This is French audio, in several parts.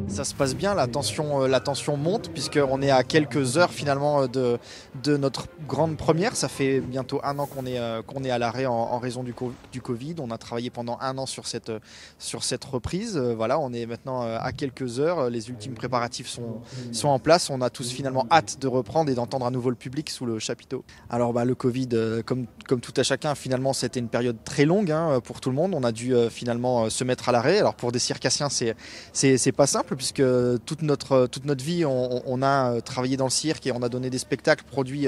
Ça se passe bien, la tension monte puisqu'on est à quelques heures finalement de notre grande première. Ça fait bientôt un an qu'on est à l'arrêt en raison du Covid. On a travaillé pendant un an sur cette reprise. Voilà, on est maintenant à quelques heures. Les ultimes préparatifs sont en place. On a tous finalement hâte de reprendre et d'entendre à nouveau le public sous le chapiteau. Alors le Covid, comme tout à chacun, finalement c'était une période très longue pour tout le monde. On a dû finalement se mettre à l'arrêt. Alors pour des circassiens c'est pas simple puisque toute notre vie on a travaillé dans le cirque et on a donné des spectacles, produit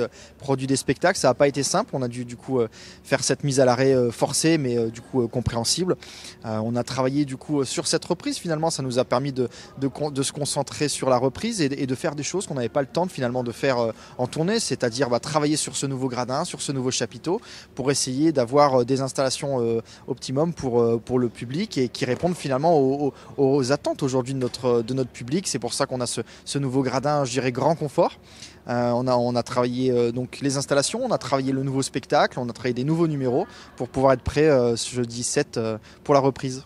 des spectacles. Ça n'a pas été simple, on a dû du coup faire cette mise à l'arrêt forcée mais du coup compréhensible. On a travaillé du coup sur cette reprise, finalement ça nous a permis de se concentrer sur la reprise et de faire des choses qu'on n'avait pas le temps finalement de faire en tournée, c'est-à-dire travailler sur ce nouveau gradin, sur ce nouveau chapiteau pour essayer d'avoir des installations optimum pour le public et qui répondent finalement aux attentes aujourd'hui de notre public. C'est pour ça qu'on a ce nouveau gradin, je dirais, grand confort. On a travaillé donc les installations, on a travaillé le nouveau spectacle, on a travaillé des nouveaux numéros pour pouvoir être prêt jeudi 7 pour la reprise.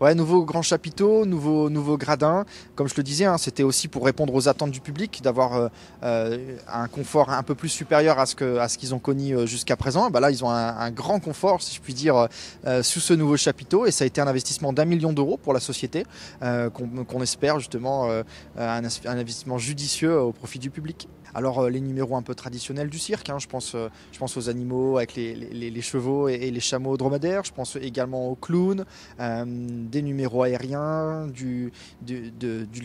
Ouais, nouveau grand chapiteau, nouveau gradin. Comme je le disais, c'était aussi pour répondre aux attentes du public, d'avoir un confort un peu plus supérieur à ce qu'ils ont connu jusqu'à présent. Là, ils ont un grand confort, si je puis dire, sous ce nouveau chapiteau. Et ça a été un investissement d'1 million d'euros pour la société, qu'on espère justement un investissement judicieux au profit du public. Alors les numéros un peu traditionnels du cirque, je pense aux animaux avec les chevaux et les chameaux dromadaires, je pense également aux clowns, des numéros aériens, de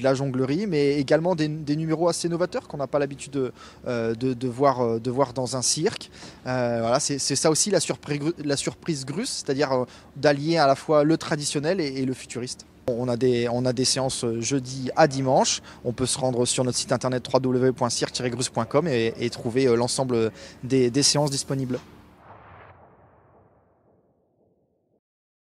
la jonglerie, mais également des numéros assez novateurs qu'on n'a pas l'habitude de voir dans un cirque. Voilà, c'est ça aussi la surprise Grus, c'est-à-dire d'allier à la fois le traditionnel et le futuriste. On a des séances jeudi à dimanche. On peut se rendre sur notre site internet www.cirque-grus.com et trouver l'ensemble des séances disponibles.